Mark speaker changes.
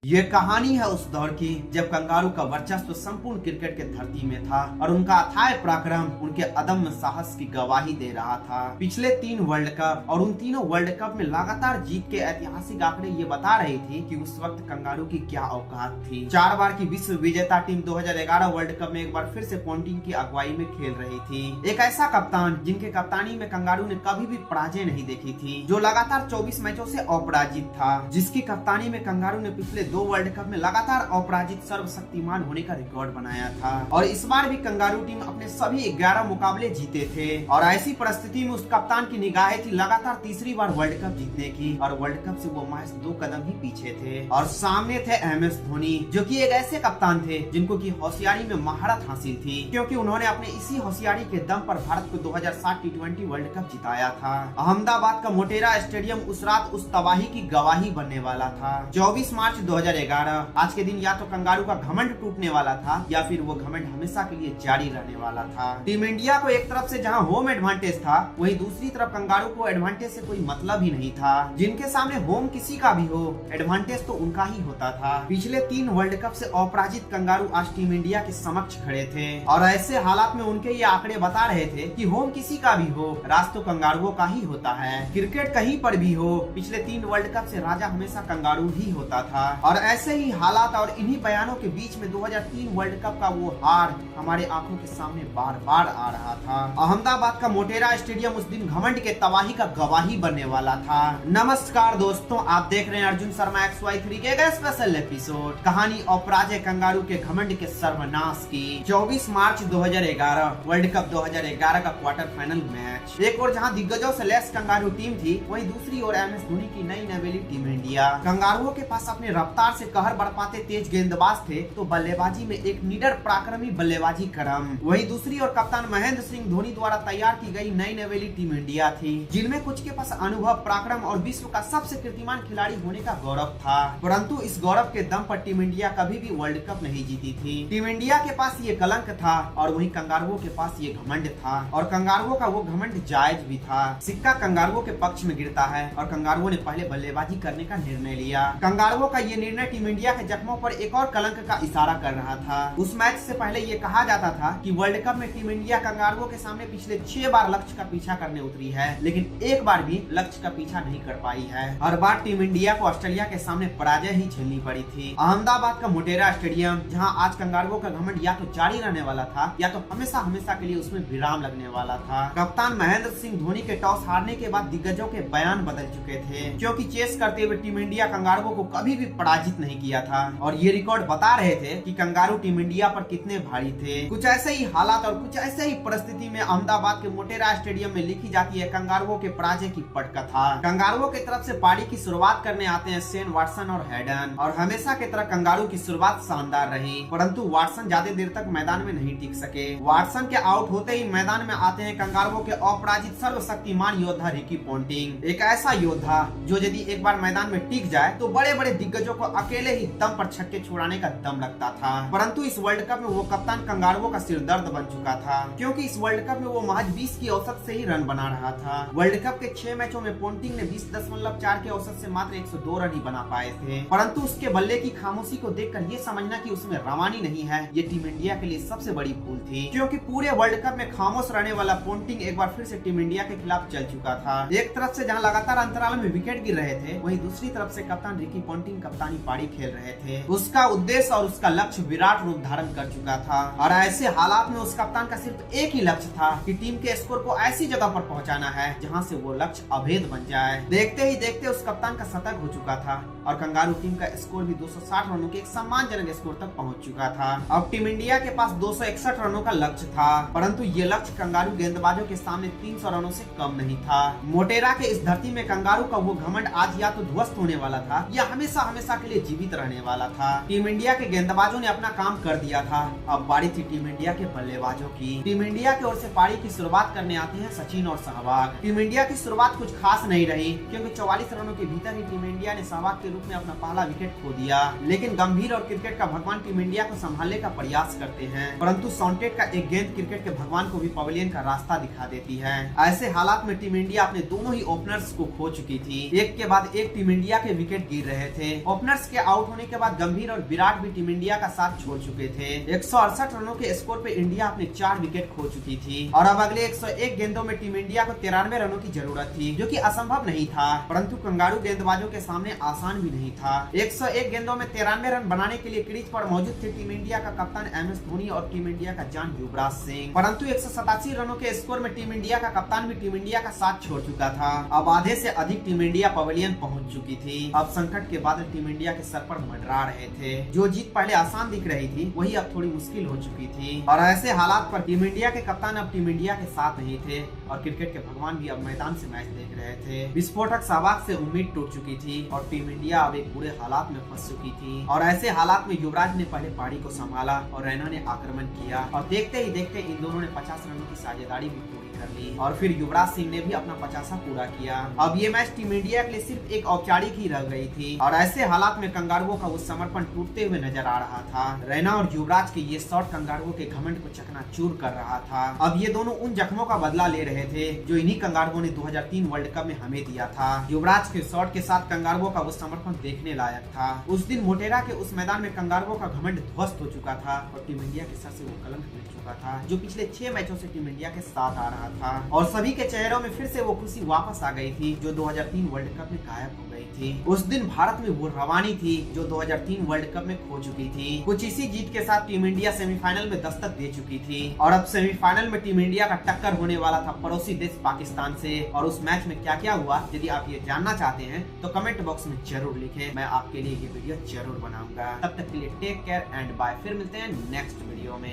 Speaker 1: ये कहानी है उस दौर की जब कंगारू का वर्चस्व संपूर्ण क्रिकेट के धरती में था और उनका अथाह पराक्रम उनके अदम्य साहस की गवाही दे रहा था। पिछले 3 वर्ल्ड कप और उन तीनों वर्ल्ड कप में लगातार जीत के ऐतिहासिक आंकड़े ये बता रहे थे कि उस वक्त कंगारू की क्या औकात थी। 4 बार की विश्व विजेता टीम 2011 वर्ल्ड कप में एक बार फिर से पोंटिंग की अगुवाई में खेल रही थी। एक ऐसा कप्तान जिनके कप्तानी में कंगारू ने कभी भी पराजय नहीं देखी थी, जो लगातार 24 मैचों से अपराजित था, जिसकी कप्तानी में कंगारू ने पिछले 2 वर्ल्ड कप में लगातार अपराजित सर्वशक्तिमान होने का रिकॉर्ड बनाया था। और इस बार भी कंगारू टीम अपने सभी 11 मुकाबले जीते थे और ऐसी परिस्थिति में उस कप्तान की निगाहें थी लगातार तीसरी बार वर्ल्ड कप जीतने की और वर्ल्ड कप से वो महज 2 कदम ही पीछे थे। और सामने थे MS धोनी, जो कि एक ऐसे कप्तान थे जिनको की होशियारी में महारत हासिल थी, क्योंकि उन्होंने अपने इसी होशियारी के दम पर भारत को 2007 T20 वर्ल्ड कप जिताया था। अहमदाबाद का मोटेरा स्टेडियम उस रात उस तबाही की गवाही बनने वाला था। 24 मार्च 2011 आज के दिन या तो कंगारू का घमंड टूटने वाला था या फिर वो घमंड हमेशा के लिए जारी रहने वाला था। टीम इंडिया को एक तरफ से जहां होम एडवांटेज था, वहीं दूसरी तरफ कंगारू को एडवांटेज से कोई मतलब ही नहीं था। जिनके सामने होम किसी का भी हो, एडवांटेज तो उनका ही होता था। पिछले 3 वर्ल्ड कप से अपराजित कंगारू आज टीम इंडिया के समक्ष खड़े थे और ऐसे हालात में उनके ये आंकड़े बता रहे थे कि होम किसी का भी हो, राज तो कंगारुओं का ही होता है। क्रिकेट कहीं पर भी हो, पिछले 3 वर्ल्ड कप से राजा हमेशा कंगारू ही होता था। और ऐसे ही हालात और इन्हीं बयानों के बीच में 2003 वर्ल्ड कप का वो हार हमारे आंखों के सामने बार बार आ रहा था। अहमदाबाद का मोटेरा स्टेडियम उस दिन घमंड के तबाही का गवाही बनने वाला था। नमस्कार दोस्तों, आप देख रहे हैं अर्जुन शर्मा XY3 के एक स्पेशल एपिसोड, कहानी अपराजय कंगारू के घमंड के सर्वनाश की। 24 मार्च 2011 वर्ल्ड कप 2011 का क्वार्टर फाइनल मैच। एक और जहां दिग्गजों से लैस कंगारू टीम थी, वहीं दूसरी ओर MS धोनी की नई नवेली टीम इंडिया। कंगारुओं के पास अपने रफ्तार से कहर बरपाते तेज गेंदबाज थे, तो बल्लेबाजी में एक निडर पराक्रमी बल्लेबाजी क्रम। वहीं दूसरी ओर कप्तान महेंद्र सिंह धोनी द्वारा तैयार की गई नई नवेली टीम इंडिया थी, जिनमें कुछ के पास अनुभव, पराक्रम और विश्व का सबसे कीर्तिमान खिलाड़ी होने का गौरव था। परंतु इस गौरव के दम पर टीम इंडिया कभी भी वर्ल्ड कप नहीं जीती थी। टीम इंडिया के पास ये कलंक था और वहीं कंगारुओं के पास ये घमंड था, और कंगारुओं का वो घमंड जायज भी था। सिक्का कंगारुओं के पक्ष में गिरता है और कंगारुओं ने पहले बल्लेबाजी करने का निर्णय लिया। कंगारुओं का ये निर्णय टीम इंडिया के जख्मों पर एक और कलंक का इशारा कर रहा था। उस मैच से पहले ये कहा जाता था कि वर्ल्ड कप में टीम इंडिया कंगारुओं के सामने पिछले 6 बार लक्ष्य का पीछा करने उतरी है, लेकिन एक बार भी लक्ष्य का पीछा नहीं कर पाई है। हर बार टीम इंडिया को ऑस्ट्रेलिया के सामने पराजय ही झेलनी पड़ी थी। अहमदाबाद का मोटेरा स्टेडियम, जहां आज कंगारुओं का घमंड या तो जारी रहने वाला था या तो हमेशा हमेशा के लिए उसमें विराम लगने वाला था। कप्तान महेंद्र सिंह धोनी के टॉस हारने के बाद दिग्गजों के बयान बदल चुके थे, क्योंकि चेस करते हुए टीम इंडिया कंगारुओं को कभी भी पराजित नहीं किया था और ये रिकॉर्ड बता रहे थे कि कंगारू टीम इंडिया पर कितने भारी थे। कुछ ऐसे ही हालात और कुछ ऐसे ही परिस्थिति में अहमदाबाद के मोटेरा स्टेडियम में लिखी जाती है कंगारुओं के पराजय की पटकथा। कंगारुओं की तरफ से पारी की शुरुआत करने आते हैं शेन वाटसन और हैडन, और हमेशा की तरह कंगारू की शुरुआत शानदार रही, परंतु वाटसन ज्यादा देर तक मैदान में नहीं टिक सके। वाटसन के आउट होते ही मैदान में आते हैं कंगारुओं के अपराजित सर्वशक्तिमान योद्धा रिकी पोंटिंग। एक ऐसा योद्धा जो यदि एक बार मैदान में टिक जाए तो बड़े बड़े दिग्गजों को अकेले ही दम पर छक्के छुड़ाने का दम लगता था। परंतु इस वर्ल्ड कप में वो कप्तान कंगारुओं का सिरदर्द बन चुका था, क्योंकि इस वर्ल्ड कप में वो महज 20 की औसत से ही रन बना रहा था। वर्ल्ड कप के 6 मैचों में पोंटिंग ने 20.4 के औसत से मात्र 102 रन ही बना पाए थे। परंतु उसके बल्ले की खामोशी को देखकर ये समझना कि उसमें रवानी नहीं है, ये टीम इंडिया के लिए सबसे बड़ी भूल थी, क्योंकि पूरे वर्ल्ड कप में खामोश रहने वाला पोंटिंग एक बार फिर से टीम इंडिया के खिलाफ चल चुका था। एक तरफ से जहां लगातार अंतराल में विकेट गिर रहे थे, वहीं दूसरी तरफ से कप्तान रिकी पोंटिंग कप्तानी पारी खेल रहे थे। उसका उद्देश्य और उसका लक्ष्य विराट रूप धारण कर चुका था, और ऐसे हालात में उस कप्तान का सिर्फ एक ही लक्ष्य था कि टीम के स्कोर को ऐसी जगह पर पहुंचाना है जहां से वो लक्ष्य अभेद बन जाए। देखते ही देखते उस कप्तान का शतक हो चुका था और कंगारू टीम का स्कोर भी 260 रनों के एक सम्मानजनक स्कोर तक पहुंच चुका था। अब टीम इंडिया के पास 261 रनों का लक्ष्य था, परंतु ये लक्ष्य कंगारू गेंदबाजों के सामने 300 रनों से कम नहीं था। मोटेरा के इस धरती में कंगारू का वो घमंड आज या तो ध्वस्त होने वाला था या हमेशा हमेशा के लिए जीवित रहने वाला था। टीम इंडिया के गेंदबाजों ने अपना काम कर दिया था, अब बारी थी टीम इंडिया के बल्लेबाजों की। टीम इंडिया की ओर से पारी की शुरुआत करने आते हैं सचिन और सहवाग। टीम इंडिया की शुरुआत कुछ खास नहीं रही, क्योंकि 44 रनों के भीतर ही टीम इंडिया ने सहवाग के रूप में अपना पहला विकेट खो दिया। लेकिन गंभीर और क्रिकेट का भगवान टीम इंडिया को संभालने का प्रयास करते हैं, परंतु सॉन्टेट का एक गेंद क्रिकेट के भगवान को भी पवेलियन का रास्ता दिखा देती है। ऐसे हालात में टीम इंडिया अपने दोनों ही ओपनर्स को खो चुकी थी। एक के बाद एक टीम इंडिया के विकेट गिर रहे थे। ओपनर ओपनर्स के आउट होने के बाद गंभीर और विराट भी टीम इंडिया का साथ छोड़ चुके थे। 168 रनों के स्कोर पे इंडिया अपने 4 विकेट खो चुकी थी और अब अगले 101 गेंदों में टीम इंडिया को 93 रनों की जरूरत थी, जो कि असंभव नहीं था, परंतु कंगारू गेंदबाजों के सामने आसान भी नहीं था। 101 गेंदों में 93 रन बनाने के लिए क्रीज पर मौजूद थे टीम इंडिया का कप्तान MS धोनी और टीम इंडिया का जान युवराज सिंह, परंतु 187 रनों के स्कोर में टीम इंडिया का कप्तान भी टीम इंडिया का साथ छोड़ चुका था। अब आधे से अधिक टीम इंडिया पवेलियन पहुंच चुकी थी। अब संकट के बादल टीम इंडिया के सर पर मंडरा रहे थे। जो जीत पहले आसान दिख रही थी वही अब थोड़ी मुश्किल हो चुकी थी और ऐसे हालात पर टीम इंडिया के कप्तान अब टीम इंडिया के साथ नहीं थे और क्रिकेट के भगवान भी अब मैदान से मैच देख रहे थे। विस्फोटक सहवाग से उम्मीद टूट चुकी थी और टीम इंडिया अब एक बुरे हालात में फंस चुकी थी और ऐसे हालात में युवराज ने पहले पारी को संभाला और रैना ने आक्रमण किया और देखते ही देखते इन दोनों ने 50 रनों की साझेदारी भी पूरी कर ली और फिर युवराज सिंह ने भी अपना 50वां पूरा किया। अब ये मैच टीम इंडिया के लिए सिर्फ एक औपचारिक ही रह गई थी और ऐसे हालात में कंगारुओं का वो समर्पण टूटते हुए नजर आ रहा था। रैना और युवराज के ये शॉट कंगारुओं के घमंड को चकनाचूर कर रहा था। अब ये दोनों उन जख्मों का बदला ले रहे थे जो इन्हीं कंगारुओं ने 2003 वर्ल्ड कप में हमें दिया था। युवराज के शॉट के साथ कंगारुओं का वो समर्पण देखने लायक था। उस दिन मोटेरा के उस मैदान में कंगारुओं का घमंड ध्वस्त हो चुका था और टीम इंडिया के सर से वो कलंक मिट चुका था जो पिछले 6 मैचों से टीम इंडिया के साथ आ रहा था और सभी के चेहरों में फिर से वो खुशी वापस आ गई थी जो 2003 वर्ल्ड कप में गायब हो गई थी। उस दिन भारत में वो रवानी थी जो 2003 वर्ल्ड कप में खो चुकी थी। कुछ इसी जीत के साथ टीम इंडिया सेमीफाइनल में दस्तक दे चुकी थी और अब सेमीफाइनल में टीम इंडिया का टक्कर होने वाला था पड़ोसी देश पाकिस्तान से। और उस मैच में क्या क्या हुआ यदि आप ये जानना चाहते हैं तो कमेंट बॉक्स में जरूर लिखें, मैं आपके लिए ये वीडियो जरूर बनाऊंगा। तब तक के लिए टेक केयर एंड बाय, फिर मिलते हैं नेक्स्ट वीडियो में।